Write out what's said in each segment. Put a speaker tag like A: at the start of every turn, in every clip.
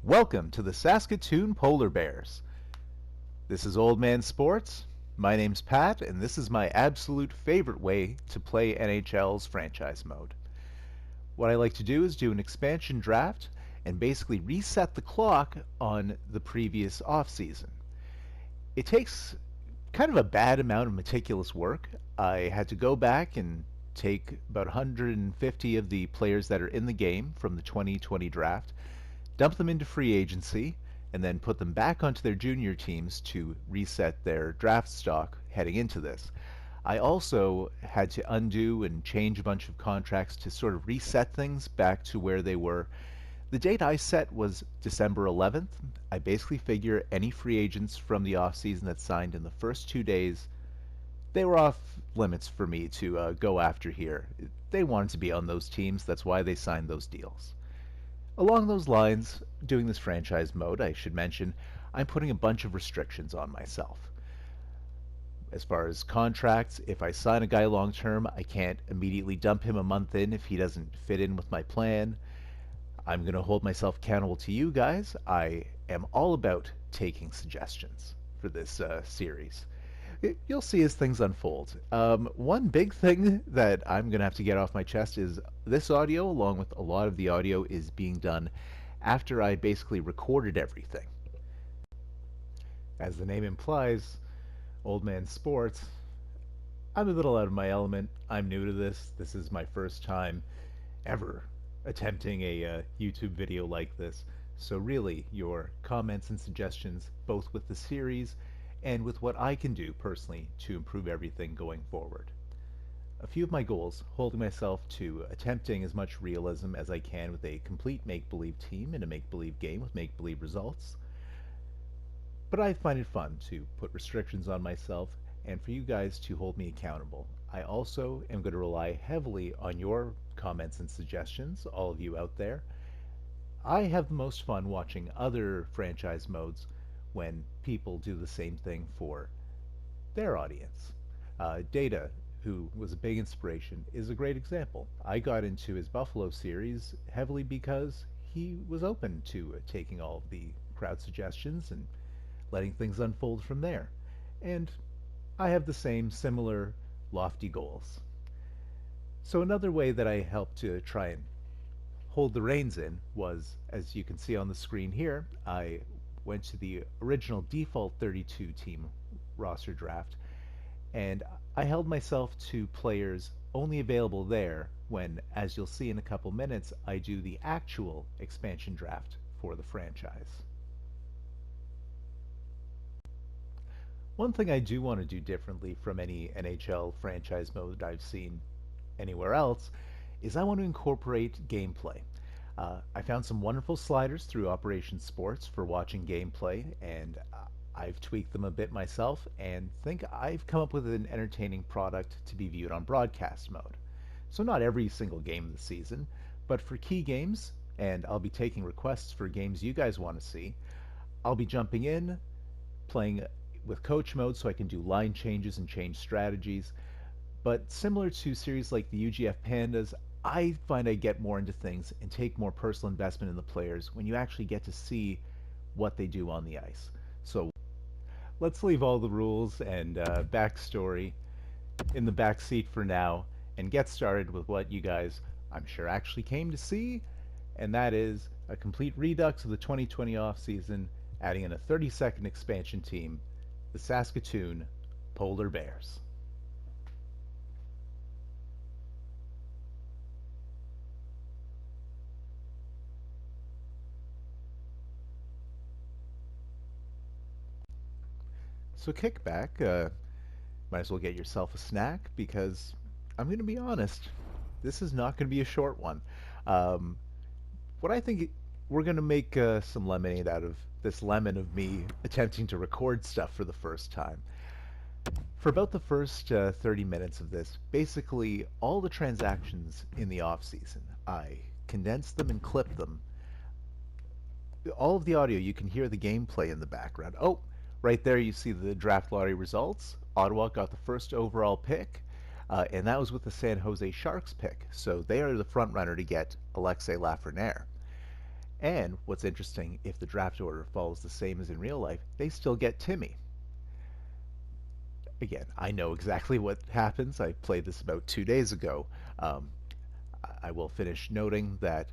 A: Welcome to the Saskatoon Polar Bears. This is Old Man Sports. My name's Pat, and this is my absolute favorite way to play NHL's franchise mode. What I like to do is do an expansion draft and basically reset the clock on the previous offseason. It takes kind of a bad amount of meticulous work. I had to go back and take about 150 of the players that are in the game from the 2020 draft, dump them into free agency, and then put them back onto their junior teams to reset their draft stock heading into this. I also had to undo and change a bunch of contracts to sort of reset things back to where they were. The date I set was December 11th. I basically figure any free agents from the offseason that signed in the first 2 days, they were off limits for me to go after here. They wanted to be on those teams, that's why they signed those deals. Along those lines, doing this franchise mode, I should mention, I'm putting a bunch of restrictions on myself. As far as contracts, if I sign a guy long term, I can't immediately dump him a month in if he doesn't fit in with my plan. I'm going to hold myself accountable to you guys. I am all about taking suggestions for this series. You'll see as things unfold. One big thing that I'm going to have to get off my chest is this audio, along with a lot of the audio, is being done after I basically recorded everything. As the name implies, Old Man Sports, I'm a little out of my element. I'm new to this. This is my first time ever attempting a YouTube video like this. So really, your comments and suggestions, both with the series and with what I can do personally to improve everything going forward. A few of my goals: holding myself to attempting as much realism as I can with a complete make-believe team in a make-believe game with make-believe results. But I find it fun to put restrictions on myself and for you guys to hold me accountable. I also am going to rely heavily on your comments and suggestions, all of you out there. I have the most fun watching other franchise modes when people do the same thing for their audience. Data, who was a big inspiration, is a great example. I got into his Buffalo series heavily because he was open to taking all of the crowd suggestions and letting things unfold from there. And I have the same similar lofty goals. So another way that I helped to try and hold the reins in was, as you can see on the screen here, I went to the original default 32 team roster draft, and I held myself to players only available there when, as you'll see in a couple minutes, I do the actual expansion draft for the franchise. One thing I do want to do differently from any NHL franchise mode I've seen anywhere else is I want to incorporate gameplay. I found some wonderful sliders through Operation Sports for watching gameplay, and I've tweaked them a bit myself and think I've come up with an entertaining product to be viewed on broadcast mode. So not every single game of the season, but for key games, and I'll be taking requests for games you guys want to see, I'll be jumping in, playing with coach mode so I can do line changes and change strategies. But similar to series like the UGF Pandas, I find I get more into things and take more personal investment in the players when you actually get to see what they do on the ice. So let's leave all the rules and backstory in the back seat for now and get started with what you guys, I'm sure, actually came to see, and that is a complete redux of the 2020 offseason, adding in a 32nd expansion team, the Saskatoon Polar Bears. So kick back, might as well get yourself a snack, because I'm going to be honest, this is not going to be a short one. What I think we're going to make some lemonade out of this lemon of me attempting to record stuff for the first time. For about the first 30 minutes of this, basically all the transactions in the off-season, I condensed them and clipped them. All of the audio, you can hear the gameplay in the background. Oh, right there you see the draft lottery results. Ottawa got the first overall pick, and that was with the San Jose Sharks pick, so they are the front runner to get Alexei Lafreniere. And what's interesting, if the draft order follows the same as in real life, they still get Timmy. Again, I know exactly what happens. I played this about 2 days ago. Um, I will finish noting that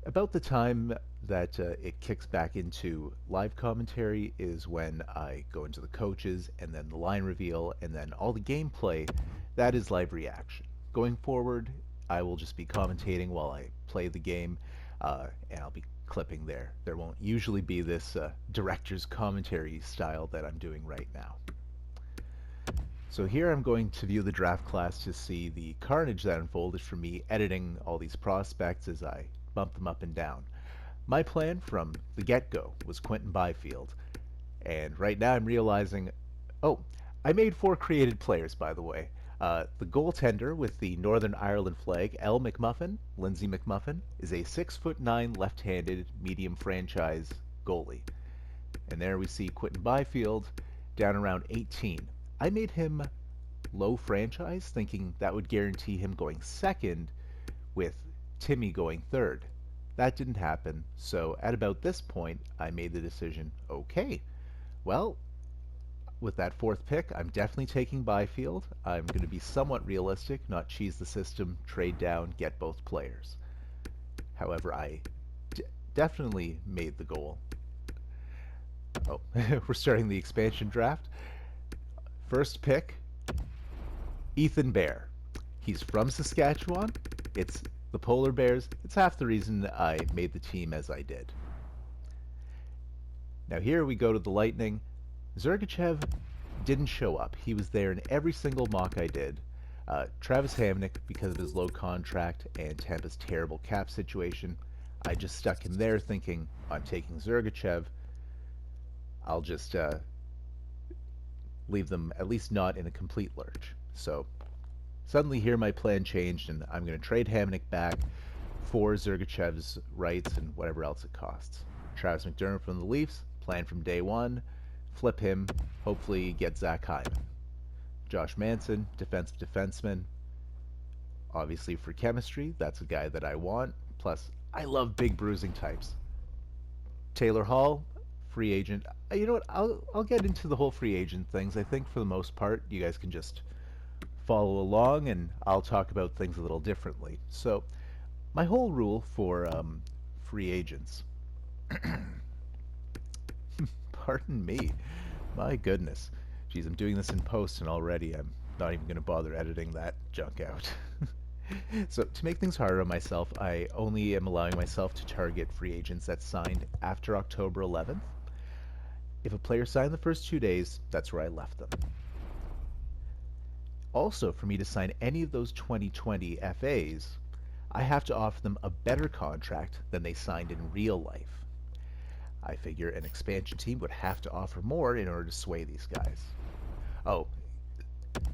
A: about the time that it kicks back into live commentary is when I go into the coaches and then the line reveal and then all the gameplay. That is live reaction. Going forward, I will just be commentating while I play the game, and I'll be clipping there. There won't usually be this director's commentary style that I'm doing right now. So here I'm going to view the draft class to see the carnage that unfolded from me editing all these prospects as I bump them up and down. My plan from the get-go was Quentin Byfield, and right now I'm realizing, oh, I made 4 created players, by the way. The goaltender with the Northern Ireland flag, L. McMuffin, Lindsay McMuffin, is a 6'9" left-handed medium franchise goalie. And there we see Quentin Byfield down around 18. I made him low franchise, thinking that would guarantee him going second with Timmy going third. That didn't happen, so at about this point, I made the decision, okay, well, with that 4th pick, I'm definitely taking Byfield. I'm going to be somewhat realistic, not cheese the system, trade down, get both players. However, I definitely made the goal. Oh, we're starting the expansion draft. First pick, Ethan Bear. He's from Saskatchewan. It's the Polar Bears. It's half the reason I made the team as I did. Now here we go to the Lightning. Zergachev didn't show up. He was there in every single mock I did. Travis Hamonic, because of his low contract and Tampa's terrible cap situation, I just stuck him there thinking, I'm taking Zergachev. I'll just leave them at least not in a complete lurch. So suddenly here my plan changed, and I'm going to trade Hamonic back for Zergachev's rights and whatever else it costs. Travis McDermott from the Leafs, plan from day one, flip him, hopefully get Zach Hyman. Josh Manson, defensive defenseman, obviously for chemistry, that's a guy that I want, plus I love big bruising types. Taylor Hall, free agent. You know what, I'll get into the whole free agent things. I think for the most part you guys can just follow along and I'll talk about things a little differently. So my whole rule for free agents, pardon me, my goodness, geez, I'm doing this in post and already I'm not even going to bother editing that junk out. So to make things harder on myself, I only am allowing myself to target free agents that signed after October 11th. If a player signed the first 2 days, that's where I left them. Also, for me to sign any of those 2020 FAs, I have to offer them a better contract than they signed in real life. I figure an expansion team would have to offer more in order to sway these guys. Oh,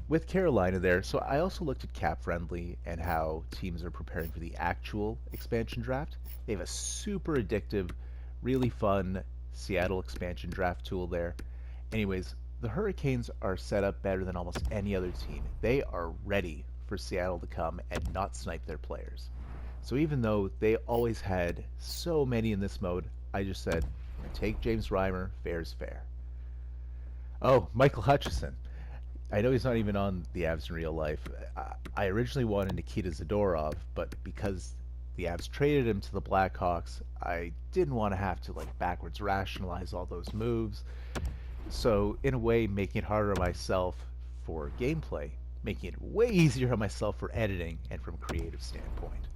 A: with Carolina there, so I also looked at Cap Friendly and how teams are preparing for the actual expansion draft. They have a super addictive, really fun Seattle expansion draft tool there. Anyways, the Hurricanes are set up better than almost any other team. They are ready for Seattle to come and not snipe their players. So even though they always had so many in this mode, I just said, I'm going to take James Reimer, fair's fair. Oh, Michael Hutchison. I know he's not even on the Avs in real life. I originally wanted Nikita Zadorov, but because the Avs traded him to the Blackhawks, I didn't want to have to backwards rationalize all those moves. So in a way, making it harder on myself for gameplay, making it way easier on myself for editing and from a creative standpoint.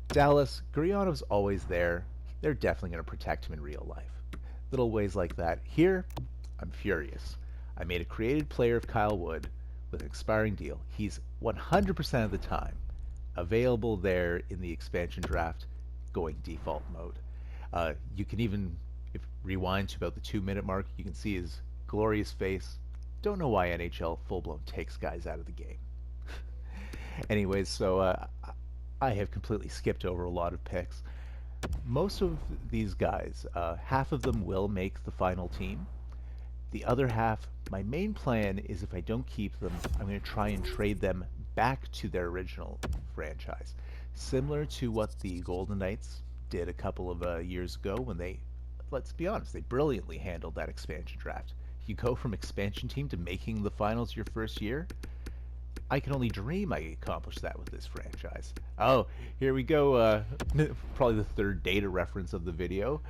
A: Dallas, Gurrianov's always there. They're definitely going to protect him in real life. Little ways like that. Here, I'm furious. I made a created player of Kyle Wood with an expiring deal. He's 100% of the time available there in the expansion draft going default mode. You can even rewind to about the 2-minute mark. You can see his glorious face. Don't know why NHL full-blown takes guys out of the game. Anyways, so I have completely skipped over a lot of picks. Most of these guys, half of them will make the final team. The other half, my main plan is if I don't keep them, I'm going to try and trade them back to their original franchise. Similar to what the Golden Knights did a couple of years ago when they, let's be honest, they brilliantly handled that expansion draft. You go from expansion team to making the finals your first year. I can only dream I accomplish that with this franchise. Oh, here we go. Probably the third data reference of the video.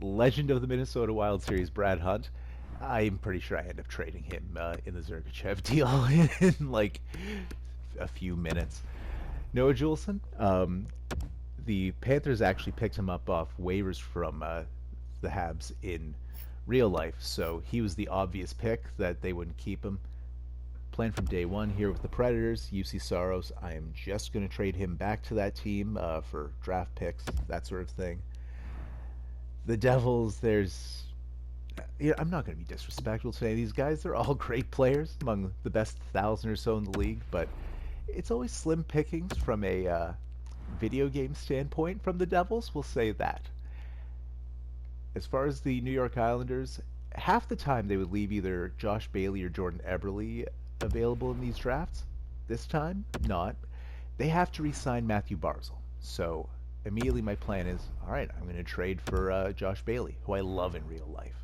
A: Legend of the Minnesota Wild Series, Brad Hunt. I'm pretty sure I end up trading him in the Zergachev deal in like a few minutes. Noah Juleson, the Panthers actually picked him up off waivers from the Habs in real life, so he was the obvious pick that they wouldn't keep him. Plan from day one here with the Predators, UC Saros. I am just going to trade him back to that team for draft picks, that sort of thing. The Devils, there's... I'm not going to be disrespectful to any of these guys. They're all great players, among the best 1,000 or so in the league, but it's always slim pickings from a video game standpoint from the Devils, we'll say that. As far as the New York Islanders, half the time they would leave either Josh Bailey or Jordan Eberle available in these drafts. This time, not. They have to re-sign Matthew Barzal. So immediately my plan is, all right, I'm going to trade for Josh Bailey, who I love in real life.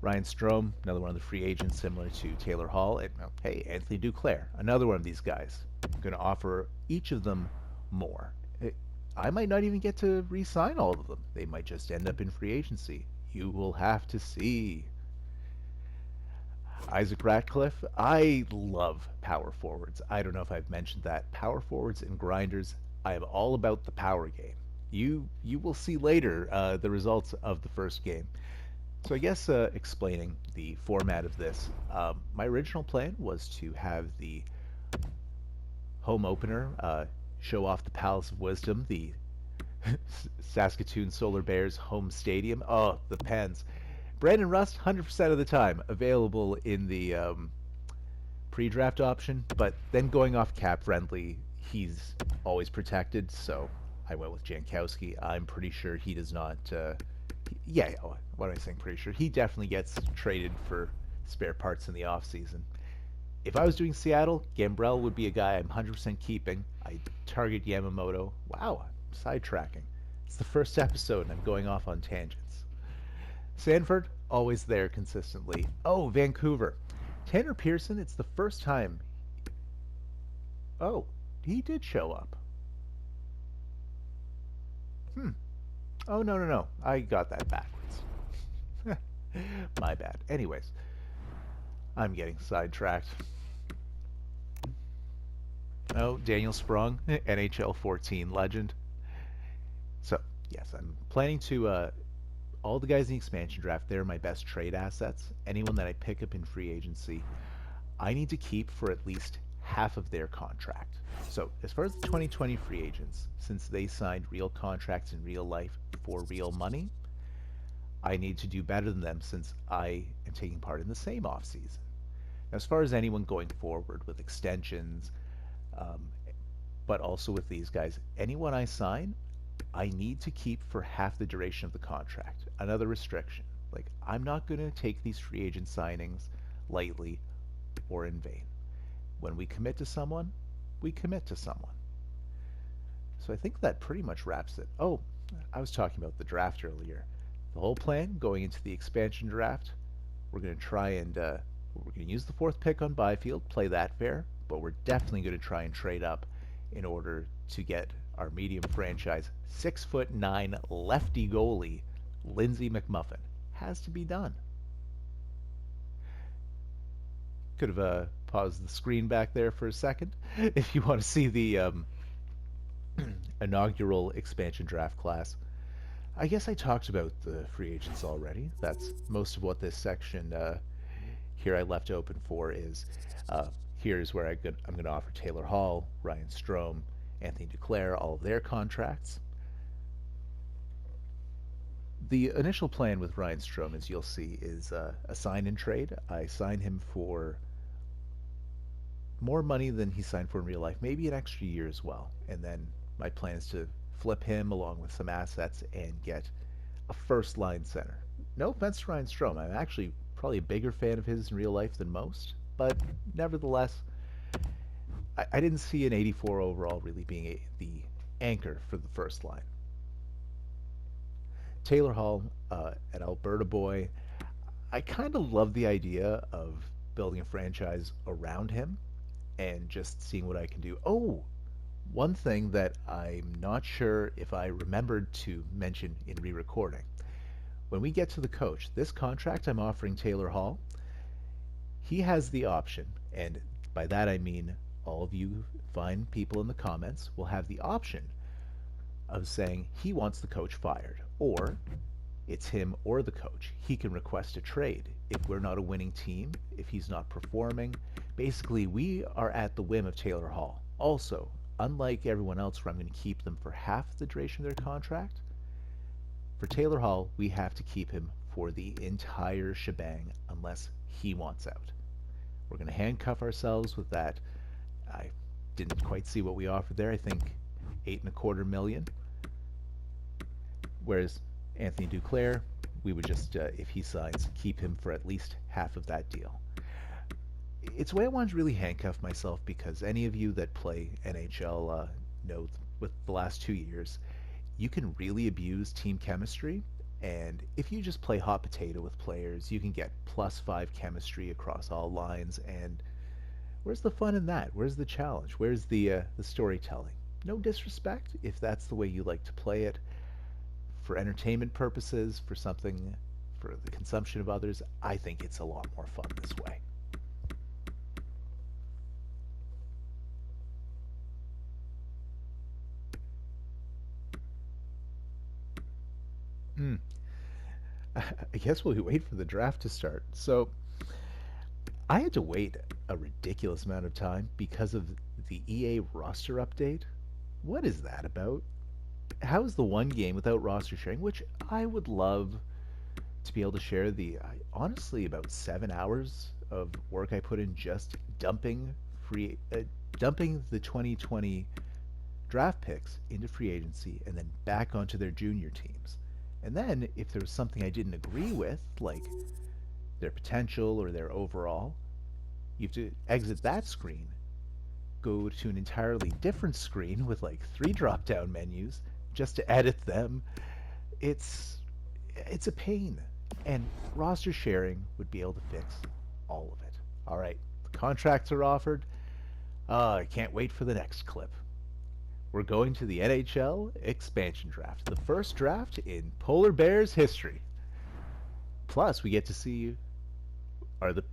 A: Ryan Strome, another one of the free agents similar to Taylor Hall. And, hey, Anthony Duclair, another one of these guys. I'm going to offer each of them more. I might not even get to re-sign all of them. They might just end up in free agency. You will have to see. Isaac Ratcliffe, I love power forwards. I don't know if I've mentioned that. Power forwards and grinders, I am all about the power game. You will see later the results of the first game. So I guess explaining the format of this, my original plan was to have the home opener show off the Palace of Wisdom, the Saskatoon Solar Bears home stadium. Oh, the Pens. Brandon Rust, 100% of the time available in the pre-draft option, but then going off cap friendly, he's always protected, so I went with Jankowski. I'm pretty sure he does not... yeah, what am I saying? Pretty sure. He definitely gets traded for spare parts in the offseason. If I was doing Seattle, Gambrell would be a guy I'm 100% keeping. I target Yamamoto. Wow, I'm sidetracking. It's the first episode and I'm going off on tangents. Sanford, always there consistently. Oh, Vancouver. Tanner Pearson, it's the first time. Oh, he did show up. Oh, no. I got that backwards. My bad. Anyways, I'm getting sidetracked. Oh, Daniel Sprong, NHL 14 legend. So, yes, I'm planning to, all the guys in the expansion draft, they're my best trade assets. Anyone that I pick up in free agency, I need to keep for at least half of their contract. So, as far as the 2020 free agents, since they signed real contracts in real life for real money, I need to do better than them since I am taking part in the same offseason. Now, as far as anyone going forward with extensions, but also with these guys, anyone I sign, I need to keep for half the duration of the contract. Another restriction. Like, I'm not going to take these free agent signings lightly or in vain. When we commit to someone, we commit to someone. So I think that pretty much wraps it. Oh, I was talking about the draft earlier. The whole plan going into the expansion draft, we're going to try and we're going to use the fourth pick on Byfield, play that fair, but we're definitely going to try and trade up in order to get our medium franchise 6'9" lefty goalie Lindsay McMuffin. Has to be done. Could have paused the screen back there for a second if you want to see the inaugural expansion draft class. I guess I talked about the free agents already. That's most of what this section here I left open for is. Here's where I'm going to offer Taylor Hall, Ryan Strome, Anthony Duclair, all of their contracts. The initial plan with Ryan Strome, as you'll see, is a sign and trade. I sign him for more money than he signed for in real life, maybe an extra year as well. And then my plan is to flip him along with some assets and get a first-line center. No offense to Ryan Strome. I'm actually probably a bigger fan of his in real life than most, but nevertheless, I didn't see an 84 overall really being the anchor for the first line. Taylor Hall, an Alberta boy. I kind of love the idea of building a franchise around him and just seeing what I can do. Oh, one thing that I'm not sure if I remembered to mention in re-recording. When we get to the coach, this contract I'm offering Taylor Hall, he has the option, and by that I mean all of you fine people in the comments will have the option of saying he wants the coach fired, or it's him or the coach. He can request a trade if we're not a winning team, if he's not performing. Basically, we are at the whim of Taylor Hall. Also, unlike everyone else where I'm going to keep them for half the duration of their contract, for Taylor Hall, we have to keep him for the entire shebang unless he wants out. We're going to handcuff ourselves with that. I didn't quite see what we offered there. I think 8.25 million. Whereas Anthony Duclair, we would just, if he signs, keep him for at least half of that deal. It's a way I wanted to really handcuff myself because any of you that play NHL know with the last 2 years, you can really abuse team chemistry. And if you just play hot potato with players, you can get +5 chemistry across all lines. And where's the fun in that? Where's the challenge? Where's the storytelling? No disrespect if that's the way you like to play it. For entertainment purposes, for something, for the consumption of others, I think it's a lot more fun this way. Hmm. I guess we'll wait for the draft to start. So I had to wait a ridiculous amount of time because of the EA roster update. What is that about? How is the one game without roster sharing, which I would love to be able to share honestly about 7 hours of work I put in just dumping the 2020 draft picks into free agency and then back onto their junior teams. And then if there was something I didn't agree with, like their potential or their overall, you have to exit that screen, go to an entirely different screen with like 3 drop-down menus just to edit them. It's it's a pain, and roster sharing would be able to fix all of it. All right, the contracts are offered. I can't wait for the next clip. We're going to the NHL expansion draft, the first draft in Polar Bears history. Plus, we get to see are the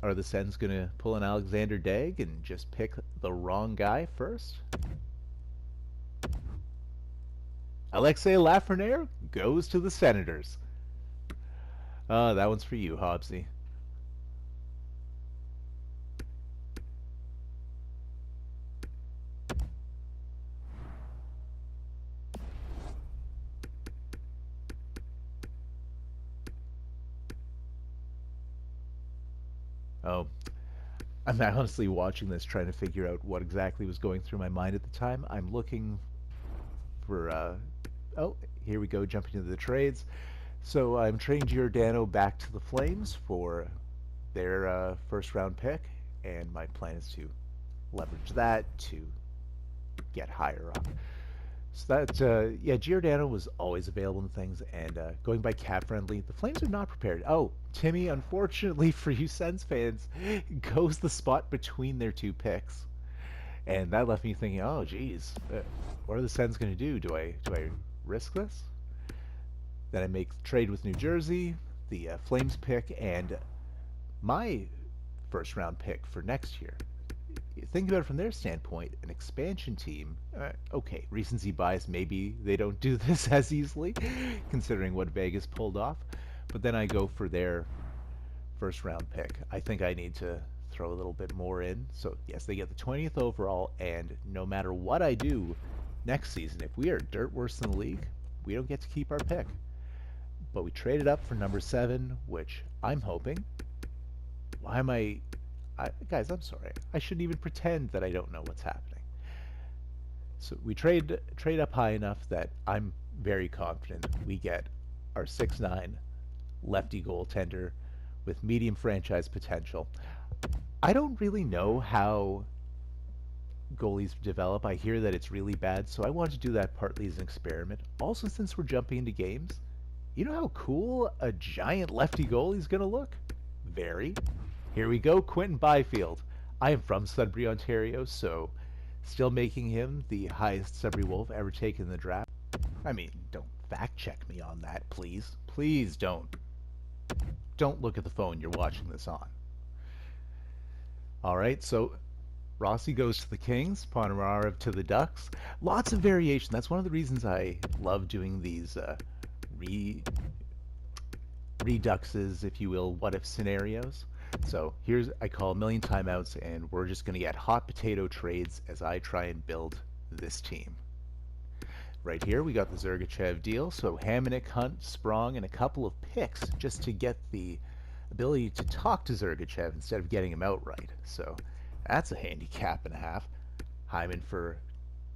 A: are the Sens going to pull an Alexander Dag and just pick the wrong guy first? Alexei Lafreniere goes to the Senators. That one's for you, Hobbsy. Oh, I'm honestly watching this trying to figure out what exactly was going through my mind at the time. I'm looking for, oh, here we go, jumping into the trades. So I'm trading Giordano back to the Flames for their first round pick, and my plan is to leverage that to get higher up. So that, yeah, Giordano was always available in things, and going by cap friendly, the Flames are not prepared. Oh, Timmy, unfortunately for you Sens fans, goes the spot between their 2 picks, and that left me thinking, oh, geez, what are the Sens going to do? Do I risk this? Then I make the trade with New Jersey, the Flames pick, and my first round pick for next year. Think about it from their standpoint, an expansion team, okay, recency bias, maybe they don't do this as easily, considering what Vegas pulled off, but then I go for their first round pick. I think I need to throw a little bit more in. So yes, they get the 20th overall, and no matter what I do next season, if we are dirt worse than the league, we don't get to keep our pick. But we traded up for number 7, which I'm hoping. Why am guys, I'm sorry. I shouldn't even pretend that I don't know what's happening. So we trade up high enough that I'm very confident we get our 6'9" lefty goaltender with medium franchise potential. I don't really know how goalies develop. I hear that it's really bad, so I wanted to do that partly as an experiment. Also, since we're jumping into games, You know how cool a giant lefty goalie's going to look? Very. Here we go, Quentin Byfield. I am from Sudbury, Ontario, so still making him the highest Sudbury Wolf ever taken in the draft. I mean, don't fact check me on that, please. Please don't. Don't look at the phone you're watching this on. All right, so Rossi goes to the Kings, Ponomarev to the Ducks. Lots of variation. That's one of the reasons I love doing these reduxes, if you will, what if scenarios. So here's, I call a million timeouts, and we're just going to get hot potato trades as I try and build this team. Right here, we got the Zergachev deal. So Hamonic, Hunt, Sprong, and a couple of picks just to get the ability to talk to Zergachev instead of getting him outright. So that's a handicap and a half. Hyman for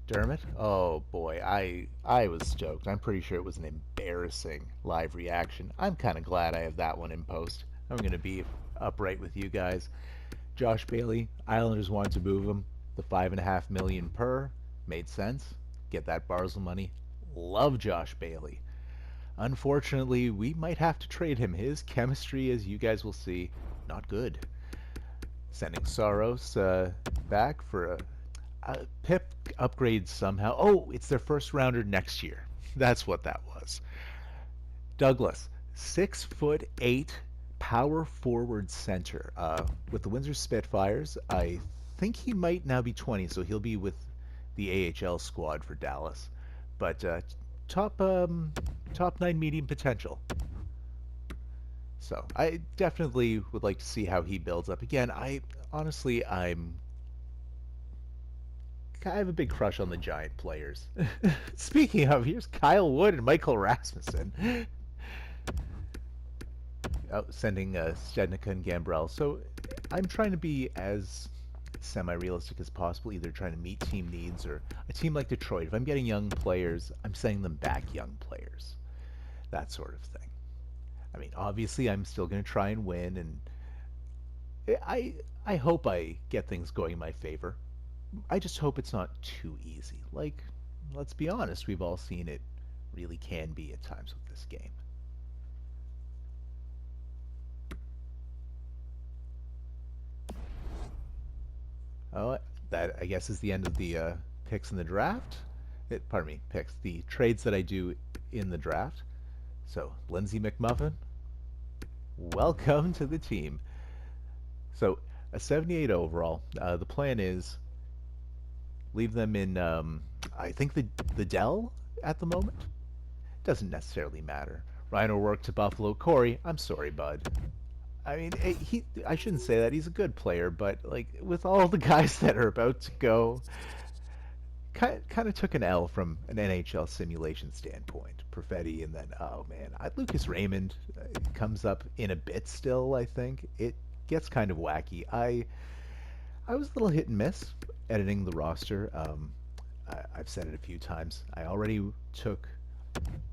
A: Dermott. Oh boy, I was stoked. I'm pretty sure it was an embarrassing live reaction. I'm kind of glad I have that one in post. I'm going to be upright with you guys. Josh Bailey, Islanders wanted to move him. The $5.5 million per made sense. Get that Barzal money. Love Josh Bailey. Unfortunately, we might have to trade him. His chemistry, as you guys will see, not good. Sending Saros back for a Pip upgrade somehow. Oh, it's their first rounder next year. That's what that was. Douglas, 6'8" power forward center. With the Windsor Spitfires, I think he might now be 20, so he'll be with the AHL squad for Dallas. But top 9 medium potential. So I definitely would like to see how he builds up. Again, I have a big crush on the Giant players. Speaking of, here's Kyle Wood and Michael Rasmussen. Oh, sending Stednica and Gambrell. So I'm trying to be as semi-realistic as possible, either trying to meet team needs or a team like Detroit. If I'm getting young players, I'm sending them back young players. That sort of thing. I mean, obviously, I'm still going to try and win, and I hope I get things going in my favor. I just hope it's not too easy. Like, let's be honest, we've all seen it really can be at times with this game. Oh, that I guess is the end of the picks in the draft. Pardon me, picks. The trades that I do in the draft. So, Lindsay McMuffin, welcome to the team. So, a 78 overall. The plan is leave them in, I think the Dell at the moment. Doesn't necessarily matter. Ryan O'Rourke to Buffalo. Corey, I'm sorry, bud. I mean, I shouldn't say that. He's a good player, but like with all the guys that are about to go, kind of took an L from an NHL simulation standpoint. Perfetti, and then, oh man, Lucas Raymond comes up in a bit still, I think. It gets kind of wacky. I was a little hit and miss editing the roster. I've said it a few times. I already took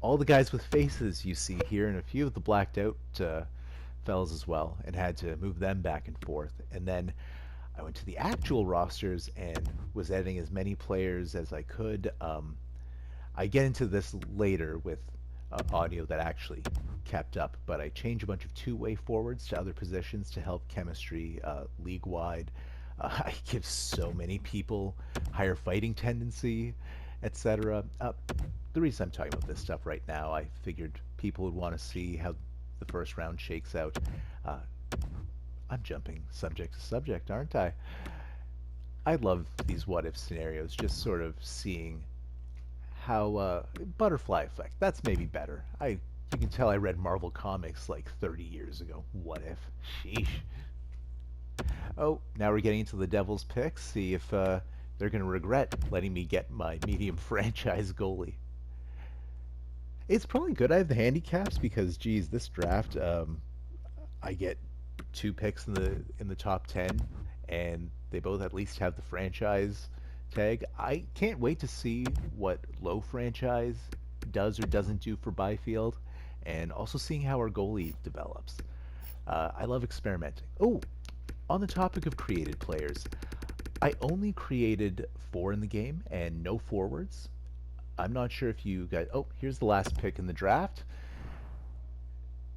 A: all the guys with faces you see here and a few of the blacked out fellas as well, and had to move them back and forth. And then I went to the actual rosters and was editing as many players as I could. I get into this later with audio that actually kept up, but I changed a bunch of two-way forwards to other positions to help chemistry league-wide. I give so many people higher fighting tendency, etc. The reason I'm talking about this stuff right now, I figured people would want to see how the first round shakes out. I'm jumping subject to subject, aren't I? I love these what-if scenarios, just sort of seeing how butterfly effect. That's maybe better. You can tell I read Marvel comics like 30 years ago. What if? Sheesh. Oh, now we're getting into the Devils' picks. See if they're going to regret letting me get my medium franchise goalie. It's probably good I have the handicaps because, geez, this draft, I get 2 picks in the top 10, and they both at least have the franchise tag. I can't wait to see what low franchise does or doesn't do for Byfield, and also seeing how our goalie develops. I love experimenting. Oh, on the topic of created players, I only created 4 in the game and no forwards. I'm not sure if you guys... Oh, here's the last pick in the draft.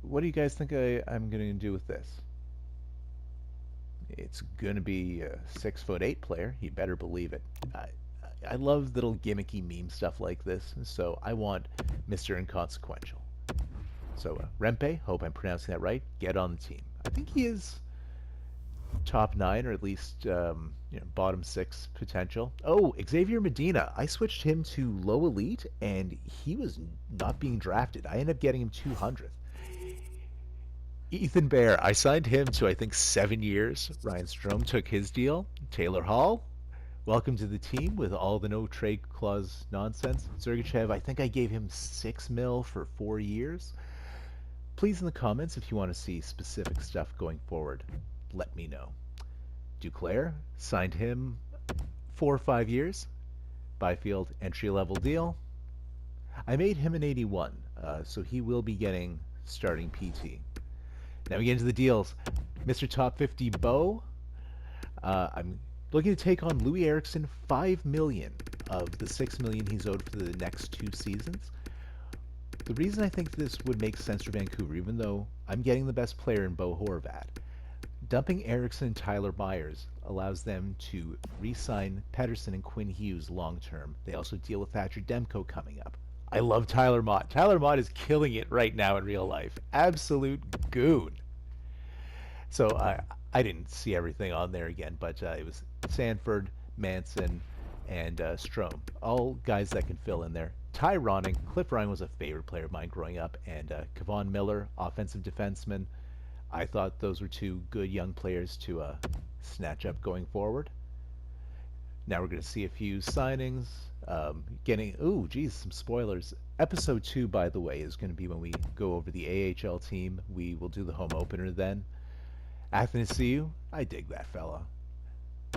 A: what do you guys think I'm going to do with this? It's going to be a 6'8" player. You better believe it. I love little gimmicky meme stuff like this, so I want Mr. Inconsequential. So Rempe, hope I'm pronouncing that right. Get on the team. I think he is top nine or at least bottom six potential. Oh, Xavier Medina. I switched him to low elite, and he was not being drafted. I ended up getting him 200th. Ethan Bear, I signed him to I think 7 years. Ryan Strome took his deal. Taylor Hall, welcome to the team with all the no trade clause nonsense. Sergachev, I think I gave him 6 mil for 4 years. Please in the comments if you want to see specific stuff going forward. Let me know. Duclair, signed him 4 or 5 years. Byfield, entry level deal. I made him an 81, so he will be getting starting PT. Now we get into the deals. Mr. Top 50 Bo. I'm looking to take on Louis Eriksson, 5 million of the 6 million he's owed for the next 2 seasons. The reason I think this would make sense for Vancouver, even though I'm getting the best player in Bo Horvat, dumping Eriksson and Tyler Myers allows them to re-sign Pedersen and Quinn Hughes long term. They also deal with Thatcher Demko coming up. I love Tyler Mott. Tyler Mott is killing it right now in real life. Absolute goon. So I didn't see everything on there again, but it was Sanford, Manson, and Strome. All guys that can fill in there. Ty Ronning, Cliff Ryan was a favorite player of mine growing up, and Kevon Miller, offensive defenseman. I thought those were two good young players to snatch up going forward. Now we're going to see a few signings. Some spoilers. Episode 2, by the way, is going to be when we go over the AHL team. We will do the home opener then. Athanasiu, I dig that fella.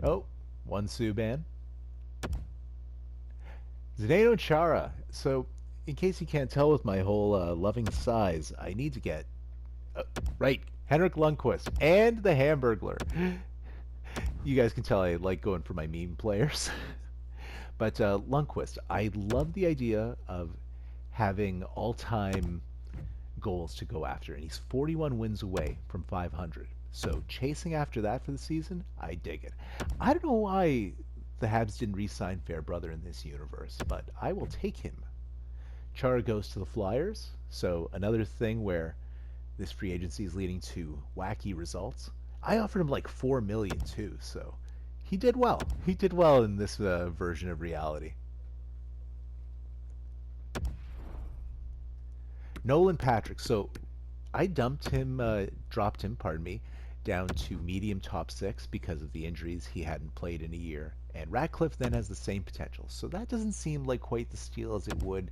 A: Oh, one Subban. Zdeno Chara. So, in case you can't tell with my whole loving size, I need to get... right, Henrik Lundqvist and the Hamburglar. You guys can tell I like going for my meme players. But Lundqvist, I love the idea of having all-time goals to go after, and he's 41 wins away from 500. So chasing after that for the season, I dig it. I don't know why the Habs didn't re-sign Fairbrother in this universe, but I will take him. Chara goes to the Flyers, so another thing where this free agency is leading to wacky results. I offered him like 4 million too, so he did well. He did well in this version of reality. Nolan Patrick. So I dropped him, pardon me, down to medium top 6 because of the injuries. He hadn't played in a year. And Ratcliffe then has the same potential. So that doesn't seem like quite the steal as it would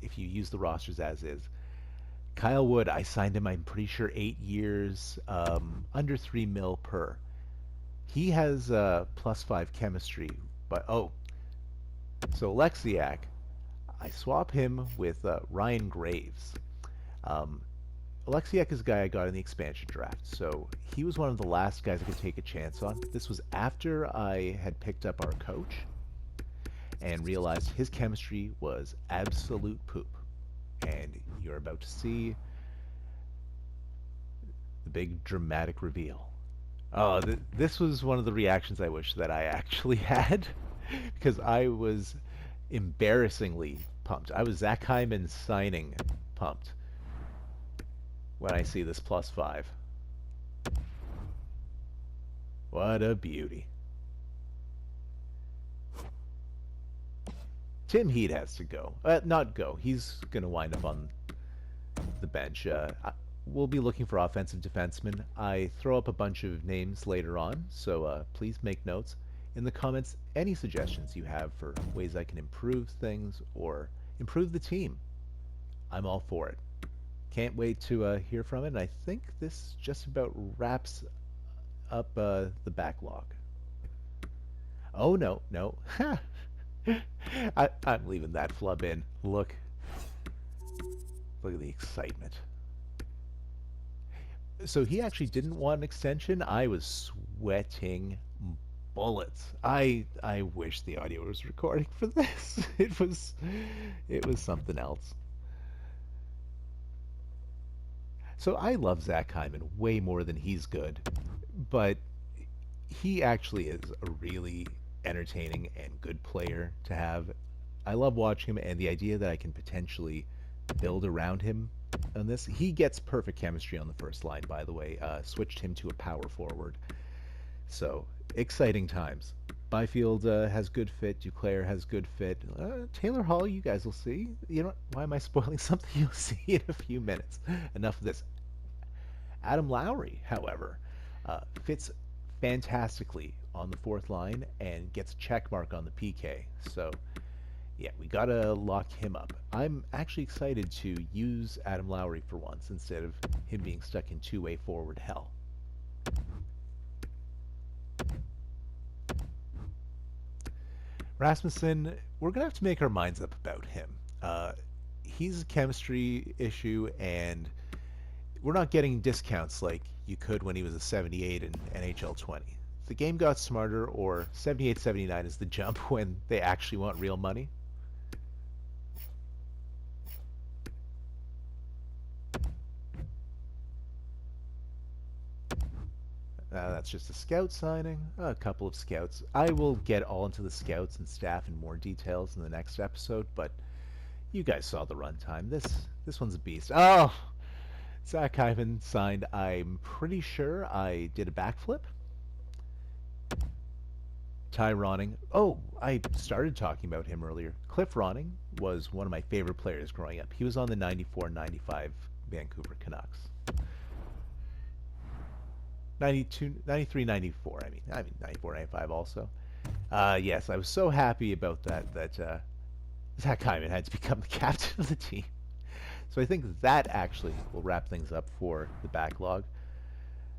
A: if you use the rosters as is. Kyle Wood, I signed him, I'm pretty sure 8 years, under 3 mil per. He has +5 chemistry, but so Alexiak, I swap him with Ryan Graves. Alexiak is a guy I got in the expansion draft, so he was one of the last guys I could take a chance on. This was after I had picked up our coach and realized his chemistry was absolute poop. And you're about to see the big dramatic reveal. Oh, this was one of the reactions I wish that I actually had, because I was embarrassingly pumped. I was Zach Hyman signing pumped when I see this +5. What a beauty. Tim Heat has to go. Not go. He's going to wind up on the bench. We'll be looking for offensive defensemen. I throw up a bunch of names later on, so please make notes. In the comments, any suggestions you have for ways I can improve things or improve the team. I'm all for it. Can't wait to hear from it, and I think this just about wraps up the backlog. Oh, no. I'm leaving that flub in. Look at the excitement. So he actually didn't want an extension. I was sweating bullets. I wish the audio was recording for this. It was something else. So I love Zach Hyman way more than he's good, but he actually is a really entertaining and good player to have. I love watching him, and the idea that I can potentially build around him on this. He gets perfect chemistry on the first line, by the way. Switched him to a power forward. So exciting times. Byfield has good fit. Duclair has good fit. Taylor Hall, you guys will see. You know what? Why am I spoiling something you'll see in a few minutes? Enough of this. Adam Lowry, however, fits fantastically on the fourth line and gets a check mark on the PK. So, yeah, we gotta lock him up. I'm actually excited to use Adam Lowry for once instead of him being stuck in two-way forward hell. Rasmussen, we're gonna have to make our minds up about him. He's a chemistry issue, and we're not getting discounts like you could when he was a 78 in NHL 20. The game got smarter, or 78 79 is the jump when they actually want real money. That's just a scout signing, a couple of scouts. I will get all into the scouts and staff in more details in the next episode, but you guys saw the runtime. This one's a beast. Oh, Zach Hyman signed. I'm pretty sure I did a backflip. Ty Ronning. Oh, I started talking about him earlier. Cliff Ronning was one of my favorite players growing up. He was on the 94-95 Vancouver Canucks. 92, 93, 94. I mean 94, 95 also. Yes, I was so happy about that Zach Hyman had to become the captain of the team. So I think that actually will wrap things up for the backlog.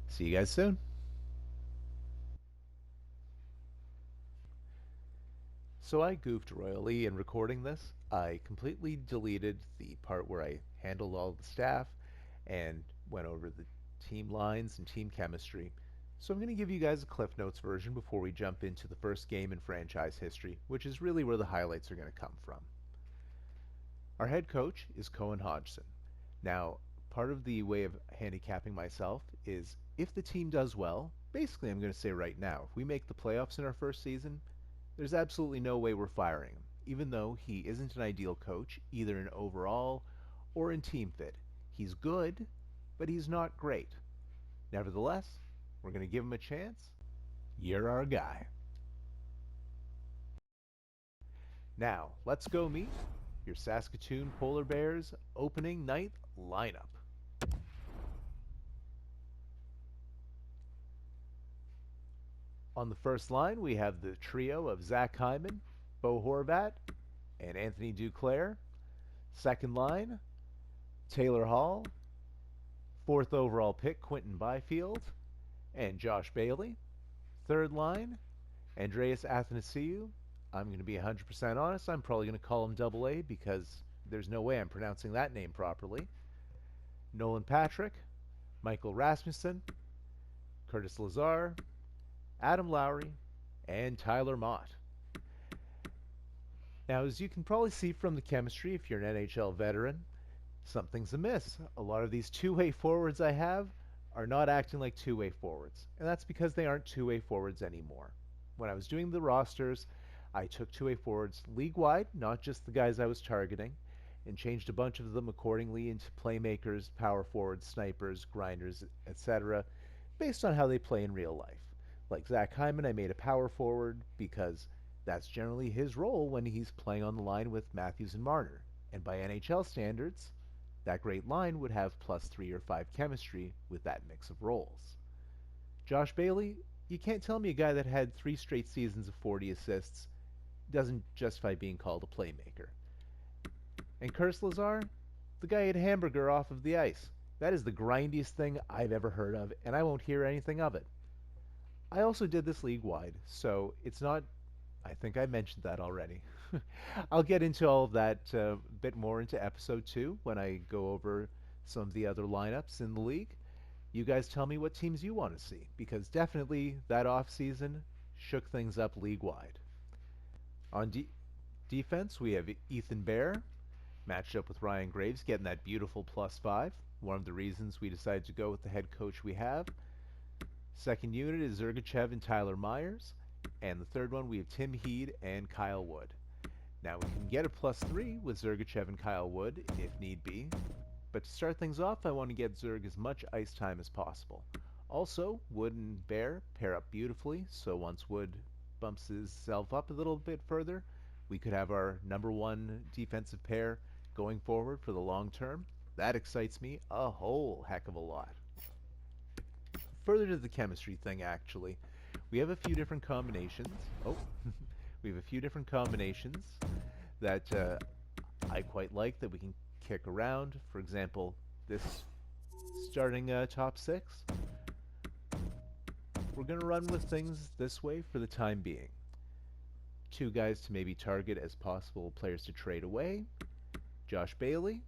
A: See you guys soon. So I goofed royally in recording this. I completely deleted the part where I handled all the staff and went over the team lines and team chemistry. So I'm going to give you guys a Cliff Notes version before we jump into the first game in franchise history, which is really where the highlights are going to come from. Our head coach is Cohen Hodgson. Now, part of the way of handicapping myself is if the team does well, basically I'm going to say right now, if we make the playoffs in our first season, there's absolutely no way we're firing him, even though he isn't an ideal coach, either in overall or in team fit. He's good, but he's not great. Nevertheless, we're going to give him a chance. You're our guy. Now, let's go meet your Saskatoon Polar Bears opening night lineup. On the first line, we have the trio of Zach Hyman, Bo Horvat, and Anthony Duclair. Second line, Taylor Hall. Fourth overall pick, Quinton Byfield and Josh Bailey. Third line, Andreas Athanasiou. I'm going to be 100% honest. I'm probably going to call him Double A because there's no way I'm pronouncing that name properly. Nolan Patrick, Michael Rasmussen, Curtis Lazar, Adam Lowry, and Tyler Mott. Now, as you can probably see from the chemistry, if you're an NHL veteran, something's amiss. A lot of these two-way forwards I have are not acting like two-way forwards, and that's because they aren't two-way forwards anymore. When I was doing the rosters, I took two-way forwards league-wide, not just the guys I was targeting, and changed a bunch of them accordingly into playmakers, power forwards, snipers, grinders, etc., based on how they play in real life. Like Zach Hyman, I made a power forward because that's generally his role when he's playing on the line with Matthews and Marner. And by NHL standards, that great line would have +3 or 5 chemistry with that mix of roles. Josh Bailey, you can't tell me a guy that had 3 straight seasons of 40 assists doesn't justify being called a playmaker. And Curtis Lazar, the guy ate a hamburger off of the ice. That is the grindiest thing I've ever heard of, and I won't hear anything of it. I also did this league-wide, so it's not... I think I mentioned that already. I'll get into all of that a bit more into episode 2 when I go over some of the other lineups in the league. You guys tell me what teams you want to see, because definitely that off-season shook things up league-wide. On defense, we have Ethan Bear, Matched up with Ryan Graves, getting that beautiful +5. One of the reasons we decided to go with the head coach we have. Second unit is Zergachev and Tyler Myers. And the third one, we have Tim Heed and Kyle Wood. Now we can get a +3 with Zergachev and Kyle Wood if need be. But to start things off, I want to get Zerg as much ice time as possible. Also, Wood and Bear pair up beautifully, so once Wood bumps himself up a little bit further, we could have our #1 defensive pair going forward for the long term. That excites me a whole heck of a lot. Further to the chemistry thing, actually, we have a few different combinations. Oh, we have a few different combinations that I quite like that we can kick around. For example, this starting top 6. We're going to run with things this way for the time being. 2 guys to maybe target as possible players to trade away. Josh Bailey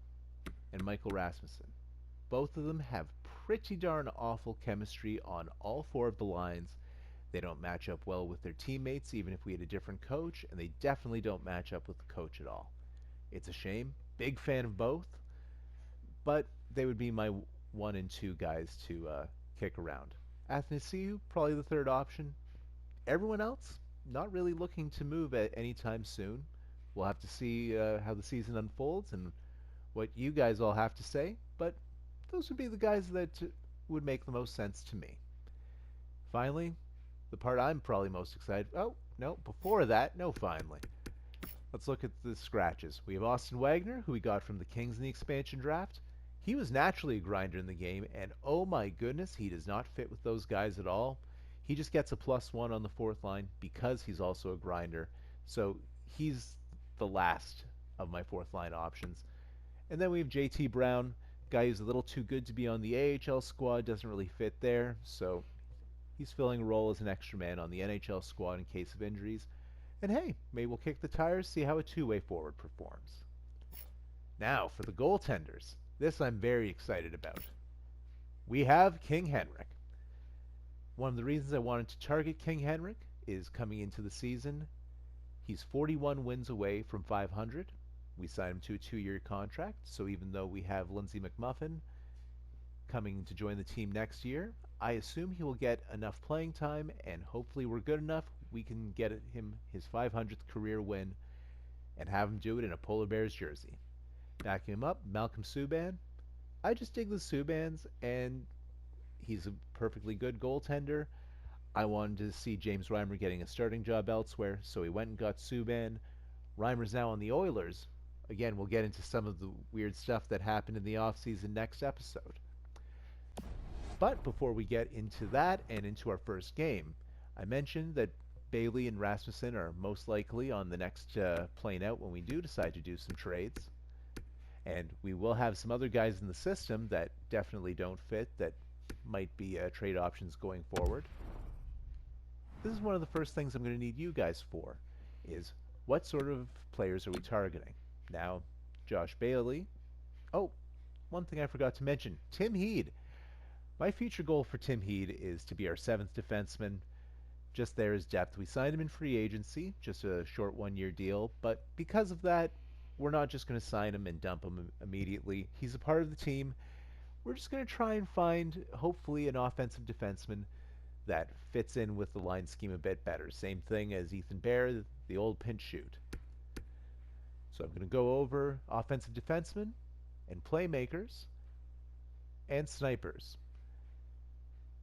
A: and Michael Rasmussen. Both of them have pretty darn awful chemistry on all 4 of the lines. They don't match up well with their teammates, even if we had a different coach, and they definitely don't match up with the coach at all. It's a shame. Big fan of both, but they would be my 1 and 2 guys to kick around. Athanasiou, probably the third option. Everyone else, not really looking to move at any time soon. We'll have to see how the season unfolds and what you guys all have to say, but those would be the guys that would make the most sense to me. Finally, the part I'm probably most excited. Oh, no, before that, no finally. Let's look at the scratches. We have Austin Wagner, who we got from the Kings in the expansion draft. He was naturally a grinder in the game, and oh my goodness, he does not fit with those guys at all. He just gets a +1 on the 4th line because he's also a grinder. So he's the last of my 4th line options. And then we have JT Brown, guy who's a little too good to be on the AHL squad, doesn't really fit there. So he's filling a role as an extra man on the NHL squad in case of injuries. And hey, maybe we'll kick the tires, see how a two-way forward performs. Now, for the goaltenders. This I'm very excited about. We have King Henrik. One of the reasons I wanted to target King Henrik is coming into the season. He's 41 wins away from 500. We signed him to a 2-year contract, so even though we have Lindsay McMuffin coming to join the team next year, I assume he will get enough playing time, and hopefully we're good enough we can get him his 500th career win and have him do it in a Polar Bears jersey. Backing him up, Malcolm Subban. I just dig the Subbans, and he's a perfectly good goaltender. I wanted to see James Reimer getting a starting job elsewhere, so he went and got Subban. Reimer's now on the Oilers. Again, we'll get into some of the weird stuff that happened in the offseason next episode. But before we get into that and into our first game, I mentioned that Bailey and Rasmussen are most likely on the next plane out when we do decide to do some trades. And we will have some other guys in the system that definitely don't fit that might be trade options going forward. This is one of the first things I'm going to need you guys for, is what sort of players are we targeting? Now, Josh Bailey. Oh, one thing I forgot to mention, Tim Heed. My future goal for Tim Heed is to be our 7th defenseman. Just there is depth. We signed him in free agency, just a short 1-year deal, but because of that, we're not just going to sign him and dump him immediately. He's a part of the team. We're just going to try and find, hopefully, an offensive defenseman that fits in with the line scheme a bit better. Same thing as Ethan Bear, the old pinch shoot. So I'm going to go over offensive defensemen and playmakers and snipers.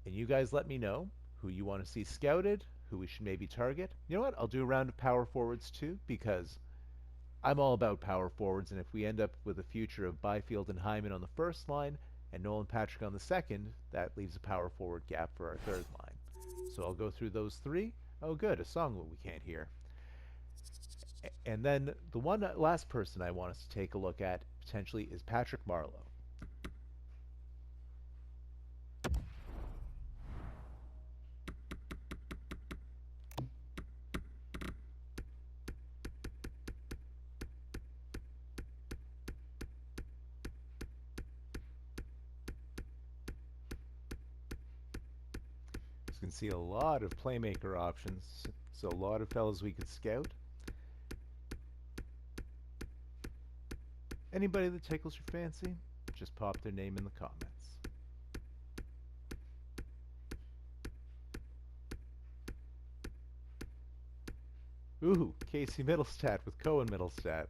A: And you guys let me know who you want to see scouted, who we should maybe target. You know what? I'll do a round of power forwards too, because I'm all about power forwards, and if we end up with a future of Byfield and Hyman on the first line and Nolan Patrick on the second, that leaves a power forward gap for our third line. So I'll go through those 3. Oh good, a song that we can't hear. And then the one last person I want us to take a look at potentially is Patrick Marleau. You can see a lot of playmaker options, so a lot of fellas we could scout. Anybody that tickles your fancy, just pop their name in the comments. Ooh, Casey Middlestat with Cohen Middlestat.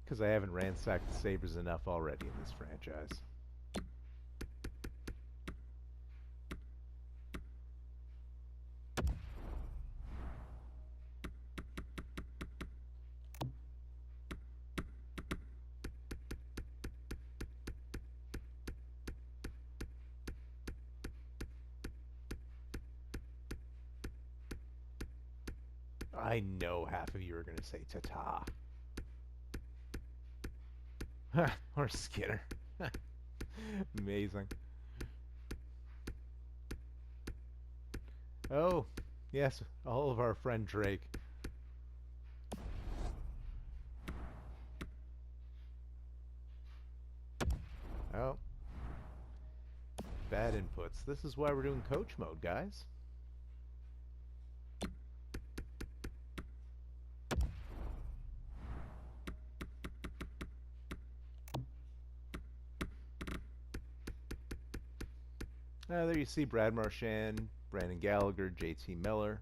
A: Because I haven't ransacked the Sabres enough already in this franchise. I know half of you are going to say ta-ta. Or Skinner. Amazing. Oh, yes, all of our friend Drake. Oh, bad inputs. This is why we're doing coach mode, guys. There you see Brad Marchand, Brandon Gallagher, JT Miller.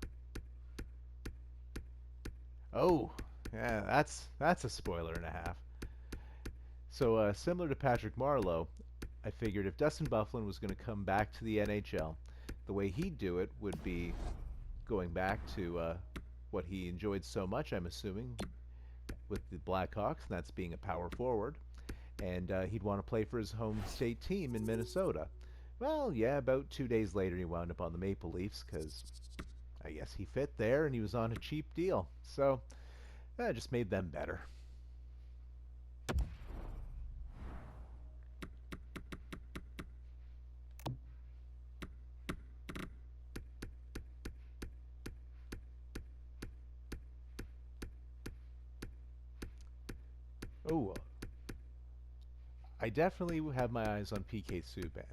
A: Oh, yeah, that's a spoiler and a half. So similar to Patrick Marleau, I figured if Dustin Byfuglien was going to come back to the NHL, the way he'd do it would be going back to what he enjoyed so much, I'm assuming, with the Blackhawks, and that's being a power forward. And he'd want to play for his home state team in Minnesota. Well, yeah, about 2 days later, he wound up on the Maple Leafs because I guess he fit there and he was on a cheap deal. So that just made them better. Oh, I definitely have my eyes on PK Subban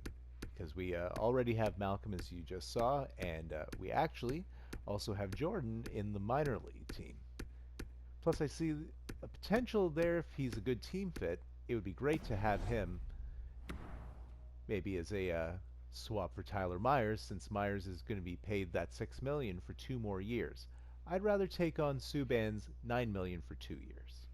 A: because we already have Malcolm, as you just saw, and we actually also have Jordan in the minor league team. Plus, I see a potential there if he's a good team fit. It would be great to have him maybe as a swap for Tyler Myers, since Myers is going to be paid that $6 million for 2 more years. I'd rather take on Subban's $9 million for 2 years.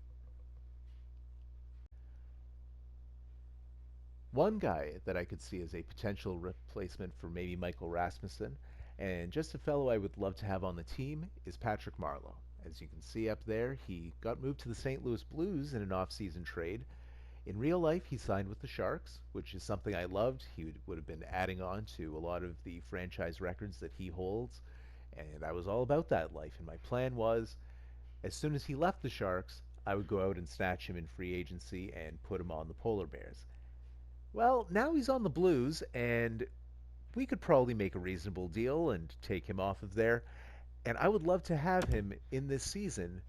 A: One guy that I could see as a potential replacement for maybe Michael Rasmussen, and just a fellow I would love to have on the team, is Patrick Marleau. As you can see up there, he got moved to the St. Louis Blues in an off-season trade. In real life, he signed with the Sharks, which is something I loved. He would have been adding on to a lot of the franchise records that he holds, and I was all about that life. And my plan was, as soon as he left the Sharks, I would go out and snatch him in free agency and put him on the Polar Bears. Well, now he's on the Blues, and we could probably make a reasonable deal and take him off of there. And I would love to have him in this season.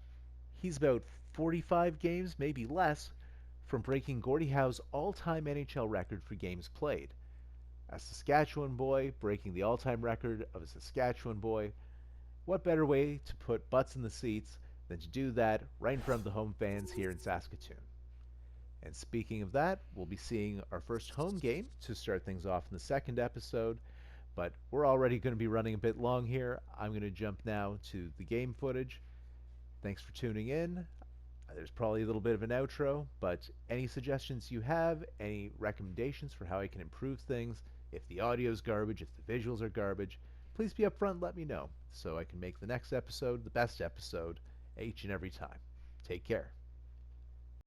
A: He's about 45 games, maybe less, from breaking Gordie Howe's all-time NHL record for games played. A Saskatchewan boy breaking the all-time record of a Saskatchewan boy. What better way to put butts in the seats than to do that right in front of the home fans here in Saskatoon? And speaking of that, we'll be seeing our first home game to start things off in the second episode. But we're already going to be running a bit long here. I'm going to jump now to the game footage. Thanks for tuning in. There's probably a little bit of an outro, but any suggestions you have, any recommendations for how I can improve things, if the audio's garbage, if the visuals are garbage, please be upfront and let me know so I can make the next episode the best episode each and every time. Take care.